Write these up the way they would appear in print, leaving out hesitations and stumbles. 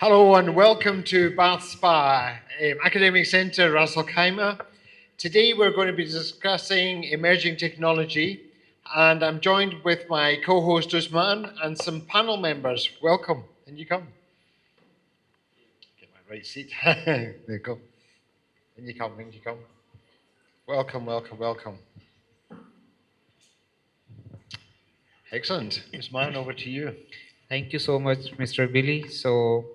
Hello and welcome to Bath Spa Academic Centre, Ras Al Khaimah. Today we're going to be discussing emerging technology, and I'm joined with my co-host Usman and some panel members. Welcome, and you come. Get my right seat. There you go. And you come, and you come. Welcome, welcome, welcome. Excellent. Usman, over to you. Thank you so much, Mr. Billy. So,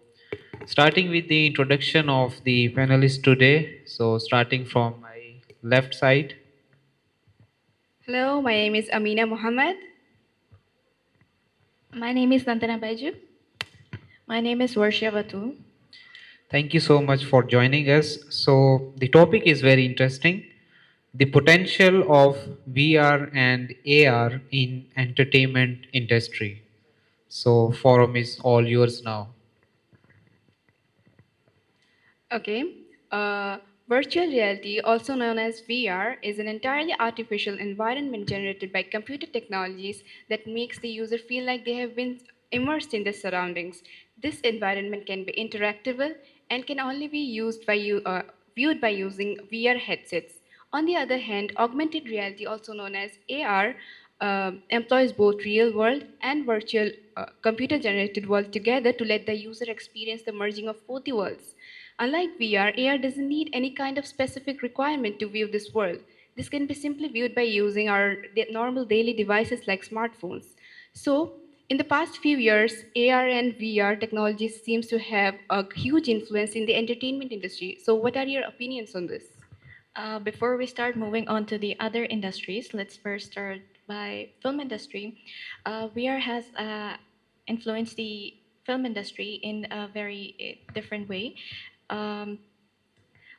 starting with the introduction of the panelists today. So, starting from my left side. Hello, my name is Amina Mohammad. My name is Nandana. My name is Warshiah Batool. Thank you so much for joining us. So, the topic is very interesting. The potential of VR and AR in entertainment industry. So, forum is all yours now. Okay. Uh, Virtual reality, also known as VR, is an entirely artificial environment generated by computer technologies that makes the user feel like they have been immersed in their surroundings. This environment can be interactable and can only be viewed by using VR headsets. On the other hand, augmented reality, also known as AR, employs both real world and virtual computer generated world together to let the user experience the merging of both the worlds. Unlike VR, AR doesn't need any kind of specific requirement to view this world. This can be simply viewed by using our normal daily devices like smartphones. So, in the past few years, AR and VR technology seems to have a huge influence in the entertainment industry. So, what are your opinions on this? Before we start moving on to the other industries, let's first start by film industry. VR has influenced the film industry in a very different way. Um,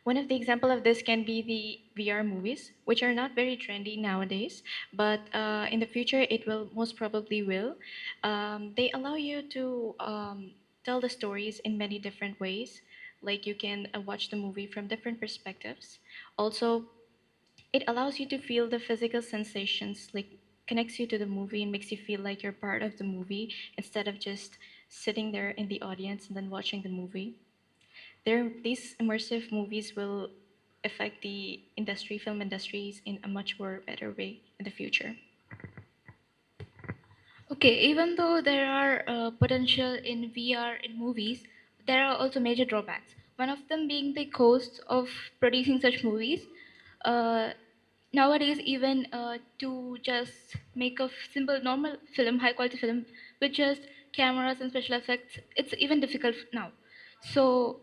One of the example of this can be the VR movies, which are not very trendy nowadays, but in the future it will most probably will. They allow you to tell the stories in many different ways. Like you can watch the movie from different perspectives. Also, it allows you to feel the physical sensations, like connects you to the movie and makes you feel like you're part of the movie instead of just sitting there in the audience and then watching the movie. These immersive movies will affect the industry, film industries, in a much more better way in the future. Okay, even though there are potential in VR in movies, there are also major drawbacks. One of them being the cost of producing such movies. Uh, Nowadays, even to just make a simple, normal film, high quality film with just cameras and special effects, it's even difficult now. So,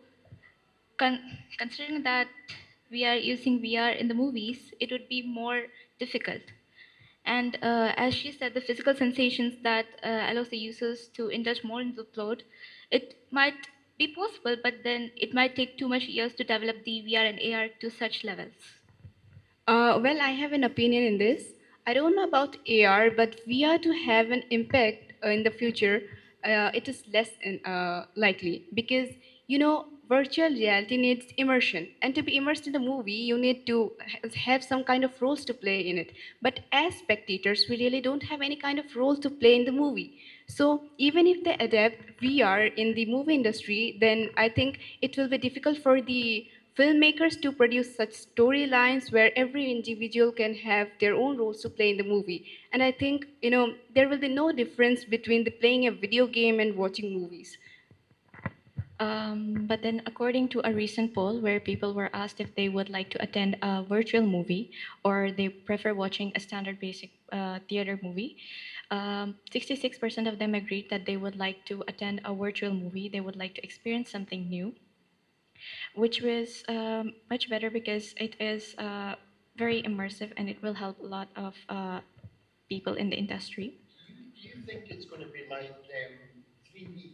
considering that we are using VR in the movies, it would be more difficult. And as she said, the physical sensations that allows the users to indulge more in the plot, it might be possible, but then it might take too much years to develop the VR and AR to such levels. Well, I have an opinion in this. I don't know about AR, but VR to have an impact in the future, it is less likely because virtual reality needs immersion, and to be immersed in the movie, you need to have some kind of roles to play in it. But as spectators, we really don't have any kind of role to play in the movie. So even if they adapt VR in the movie industry, then I think it will be difficult for the filmmakers to produce such storylines where every individual can have their own roles to play in the movie. And I think, there will be no difference between the playing a video game and watching movies. But then, according to a recent poll where people were asked if they would like to attend a virtual movie or they prefer watching a standard basic theater movie, 66% of them agreed that they would like to attend a virtual movie. They would like to experience something new, which was much better because it is very immersive and it will help a lot of people in the industry. Do you think it's going to be like 3D?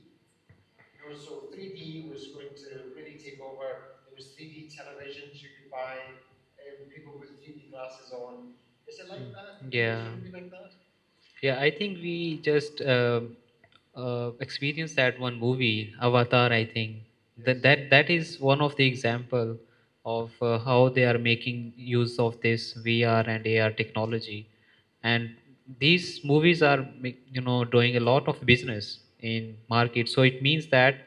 So 3D was going to really take over. There was 3D televisions you could buy, people with 3D glasses on. Is it like that? Do you think it's Yeah. going to be like that? Yeah, I think we just experienced that one movie, Avatar. I think that is one of the example of how they are making use of this VR and AR technology, and these movies are doing a lot of business in market. So it means that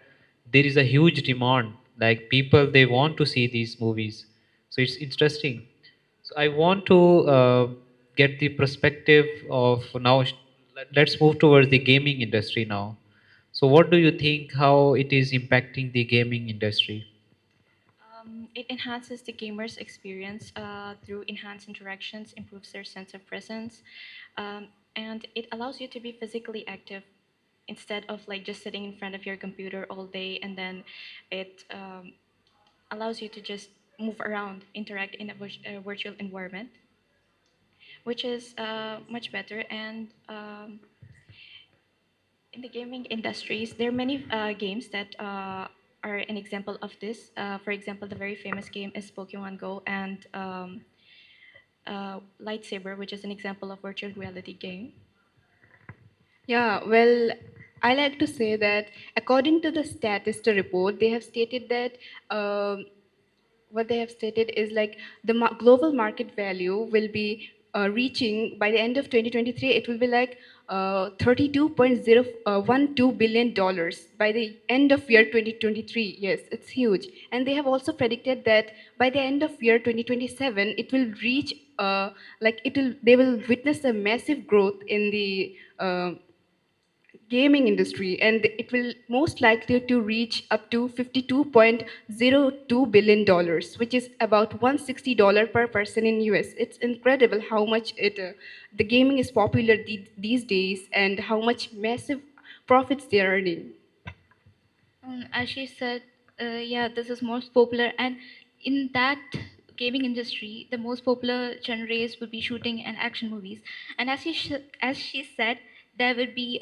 there is a huge demand. Like people, they want to see these movies. So it's interesting. So I want to get the perspective of now. Let's move towards the gaming industry now. So what do you think? How it is impacting the gaming industry? It enhances the gamer's experience through enhanced interactions, improves their sense of presence, and it allows you to be physically active instead of like just sitting in front of your computer all day, and then it allows you to just move around, interact in a virtual environment, which is much better. And in the gaming industries, there are many games that are an example of this. For example, the very famous game is Pokemon Go, and Lightsaber, which is an example of virtual reality game. Yeah, well, I like to say that according to the Statista report, they have stated that what they have stated is like the global market value will be reaching by the end of 2023. It will be like 32.012 billion dollars by the end of year 2023. Yes, it's huge. And they have also predicted that by the end of year 2027, it will reach like it will they will witness a massive growth in the gaming industry, and it will most likely to reach up to 52.02 billion dollars, which is about $160 per person in US. It's incredible how much the gaming is popular these days, and how much massive profits they are earning. As she said, yeah, this is most popular, and in that gaming industry, the most popular genres would be shooting and action movies. And as she said, there would be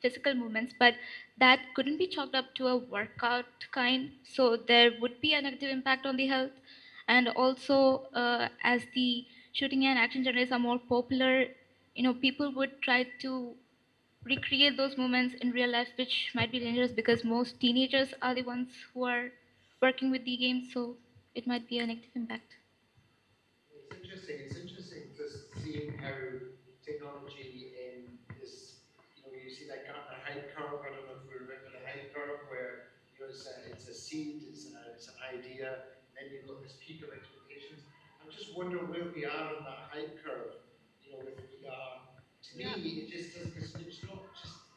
physical movements, but that couldn't be chalked up to a workout kind. So there would be a negative impact on the health, and also as the shooting and action genres are more popular, people would try to recreate those moments in real life, which might be dangerous because most teenagers are the ones who are working with the games, so it might be a negative impact. It's interesting. It's interesting just seeing how technology in this, you see that Gartner hype curve. I don't know if we remember the hype curve where it's a seed, it's an idea, then you've got this peak of expectations. I'm just wondering where we are on that hype curve. With VR. To me, it just doesn't.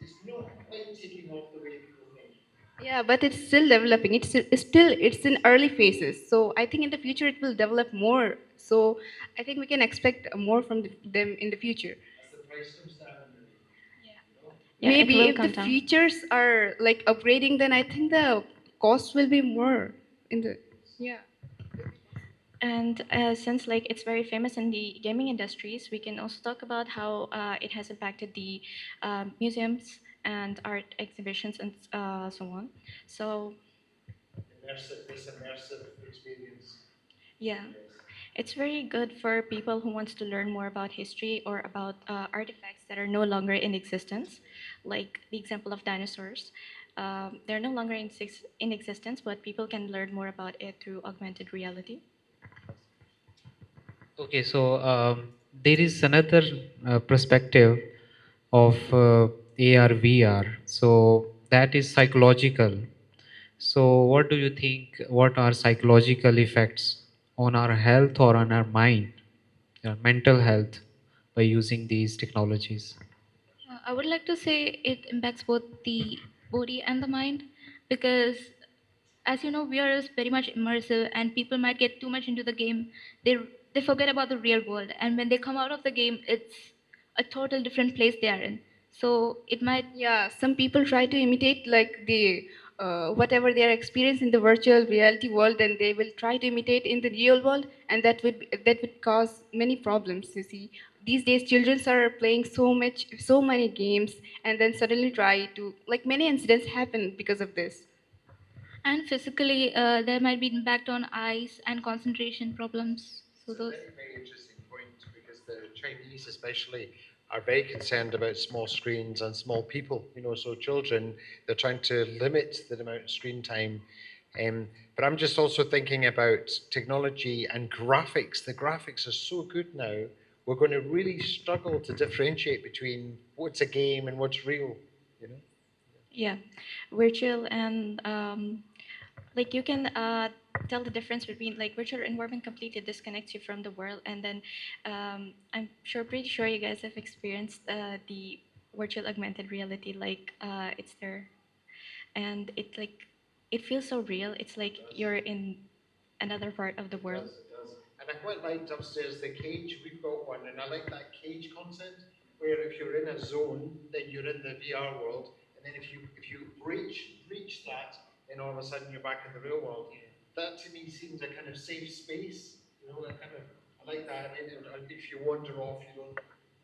It's not quite taking off the way people think. Yeah, but it's still developing. It's in early phases. So I think in the future it will develop more. So I think we can expect more from them in the future. As the price comes down, maybe. Yeah, it Maybe will if the come down. features are like upgrading, then I think the cost will be more in the yeah. And since like it's very famous in the gaming industries, we can also talk about how it has impacted the museums and art exhibitions and so on. So This immersive experience. yeah, Yes. it's very good for people who wants to learn more about history or about artifacts that are no longer in existence, like the example of dinosaurs. They're no longer in existence, but people can learn more about it through augmented reality. Okay, so there is another perspective of AR VR. So that is psychological. So what do you think? What are psychological effects on our health or on our mind, mental health, by using these technologies? I would like to say it impacts both the body and the mind because, as you know, VR is very much immersive, and people might get too much into the game. They forget about the real world, and when they come out of the game, it's a total different place they are in. So it might. Yeah, some people try to imitate like the whatever they are experiencing in the virtual reality world, and they will try to imitate in the real world, and that would cause many problems. You see, these days children are playing so many games, and then suddenly try to like many incidents happen because of this. And physically, there might be impact on eyes and concentration problems. So It's a those. very, very interesting point because the Chinese, especially, are very concerned about small screens and small people. So children, they're trying to limit the amount of screen time. But I'm just also thinking about technology and graphics. The graphics are so good now. We're going to really struggle to differentiate between what's a game and what's real. You know. Yeah, virtual and like you can tell the difference between like virtual environment completely disconnects you from the world, and then I'm sure pretty sure you guys have experienced the virtual augmented reality. Like it's there, and it like it feels so real. It's like you're in another part of the It world. does, it does. And I quite liked upstairs the cage. We've got one, and I like that cage concept where if you're in a zone, then you're in the VR world, and then if you breach that, then all of a sudden you're back in the real world. That to me seems a kind of safe space. You know, that kind of I like that. And if you wander off, you don't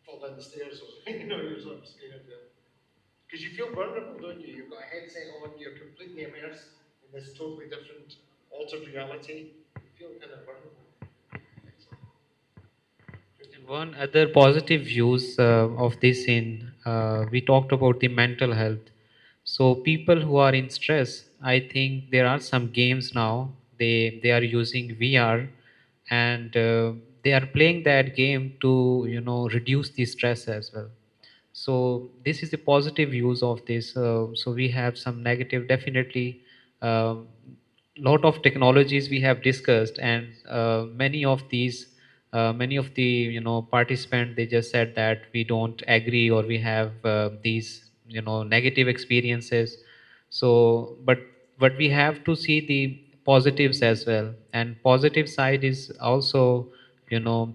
fall down the stairs or you know you're sort of scared. Because you feel vulnerable, don't you? You've got a headset on, you're completely immersed in this totally different altered reality. You feel kind of vulnerable. Excellent. And one other positive use of this in we talked about the mental health. So people who are in stress, I think there are some games now. They are using VR, and they are playing that game to reduce the stress as well. So this is the positive use of this. So we have some negative, definitely. Lot of technologies we have discussed, and many of the participants, they just said that we don't agree, or we have these negative experiences. So but we have to see the positives as well, and positive side is also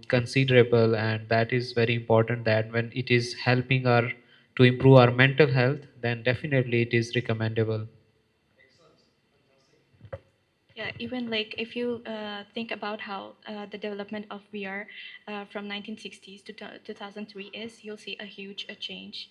considerable, and that is very important, that when it is helping our to improve our mental health, then definitely it is recommendable. Excellent. Fantastic. Yeah, even like if you think about how the development of VR from 1960s to 2003 is, you'll see a huge change.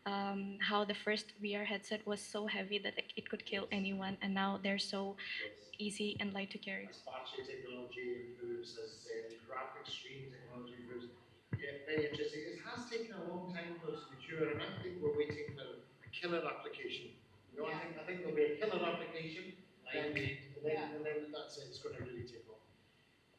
How the first VR headset was so heavy that it could kill anyone, and now they're so Yes. easy and light to carry. As battery technology improves, as graphic screen technology improves. Yeah, very interesting. It has taken a long time though to mature, and I think we're waiting for a killer application. You know, I think there'll be a killer application, and then that's it. It's going to really take off.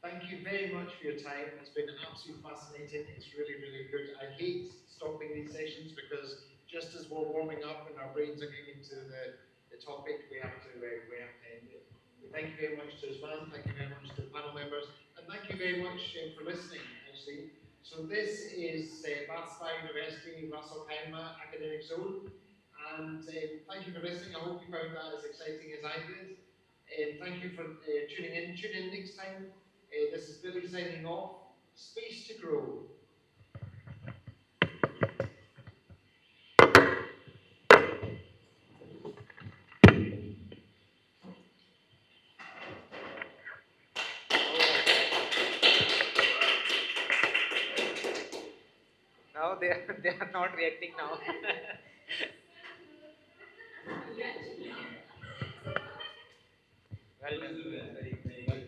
Thank you very much for your time. It's been absolutely fascinating. It's really, really good. I hate stopping these sessions because just as we're warming up and our brains are getting into the topic, we have to end it. But thank you very much to Usman. Thank you very much to the panel members, and thank you very much for listening. Actually, so this is Bath University Russell Kaima Academic Zone, and thank you for listening. I hope you found that as exciting as I did. Thank you for tuning in. Tune in next time. This is Billy signing off. Space to grow. Now they are, they are not reacting now. Well done. Very